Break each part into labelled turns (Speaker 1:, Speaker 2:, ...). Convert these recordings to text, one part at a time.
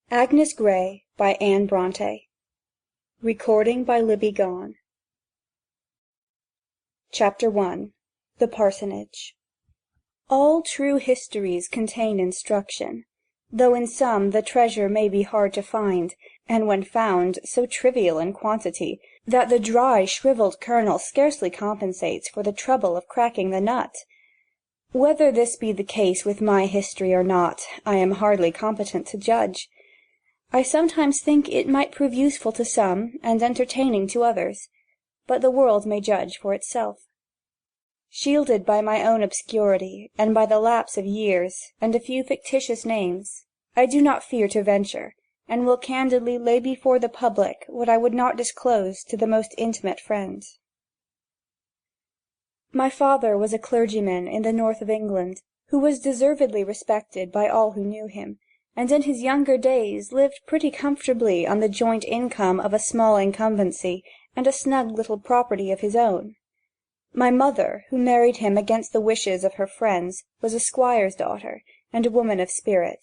Speaker 1: Agnes Grey by Anne Bronte. Recording by Libby Gohn. Chapter 1. The Parsonage. All true histories contain instruction, though in some the treasure may be hard to find, and when found, so trivial in quantity, that the dry shrivelled kernel scarcely compensates for the trouble of cracking the nut. Whether this be the case with my history or not, I am hardly competent to judge. I sometimes think it might prove useful to some, and entertaining to others, but the world may judge for itself. Shielded by my own obscurity, and by the lapse of years, and a few fictitious names, I do not fear to venture, and will candidly lay before the public what I would not disclose to the most intimate friends. My father was a clergyman in the north of England, who was deservedly respected by all who knew him, and in his younger days lived pretty comfortably on the joint income of a small incumbency and a snug little property of his own. My mother, who married him against the wishes of her friends, was a squire's daughter, and a woman of spirit.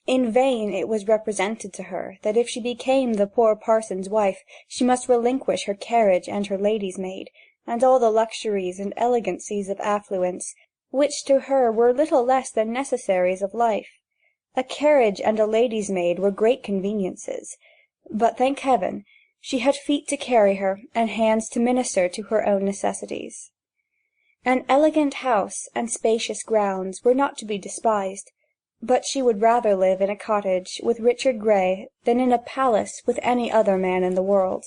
Speaker 1: In vain it was represented to her that if she became the poor parson's wife she must relinquish her carriage and her lady's maid, and all the luxuries and elegancies of affluence, which to her were little less than necessaries of life. A carriage and a lady's maid were great conveniences, but, thank heaven, she had feet to carry her, and hands to minister to her own necessities. An elegant house and spacious grounds were not to be despised, but she would rather live in a cottage with Richard Grey than in a palace with any other man in the world.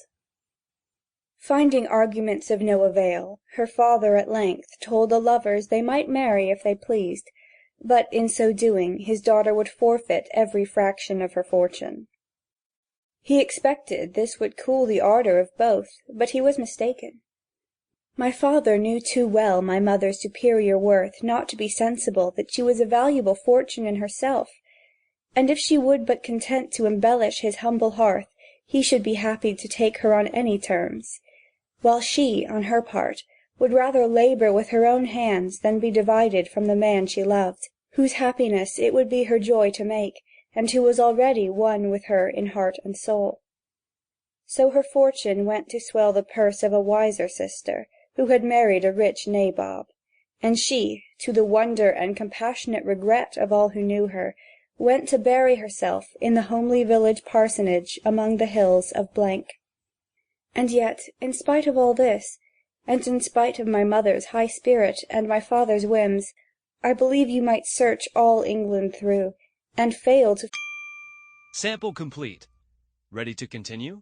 Speaker 1: Finding arguments of no avail, her father at length told the lovers they might marry if they pleased, but in so doing his daughter would forfeit every fraction of her fortune. He expected this would cool the ardour of both, but he was mistaken. My father knew too well my mother's superior worth not to be sensible that she was a valuable fortune in herself, and if she would but consent to embellish his humble hearth, he should be happy to take her on any terms, while she, on her part, would rather labour with her own hands than be divided from the man she loved, whose happiness it would be her joy to make, and who was already one with her in heart and soul. So her fortune went to swell the purse of a wiser sister, who had married a rich nabob, and she, to the wonder and compassionate regret of all who knew her, went to bury herself in the homely village parsonage among the hills of . And yet, in spite of all this, and in spite of my mother's high spirit and my father's whims, I believe you might search all England through, and fail to...
Speaker 2: Sample complete. Ready to continue?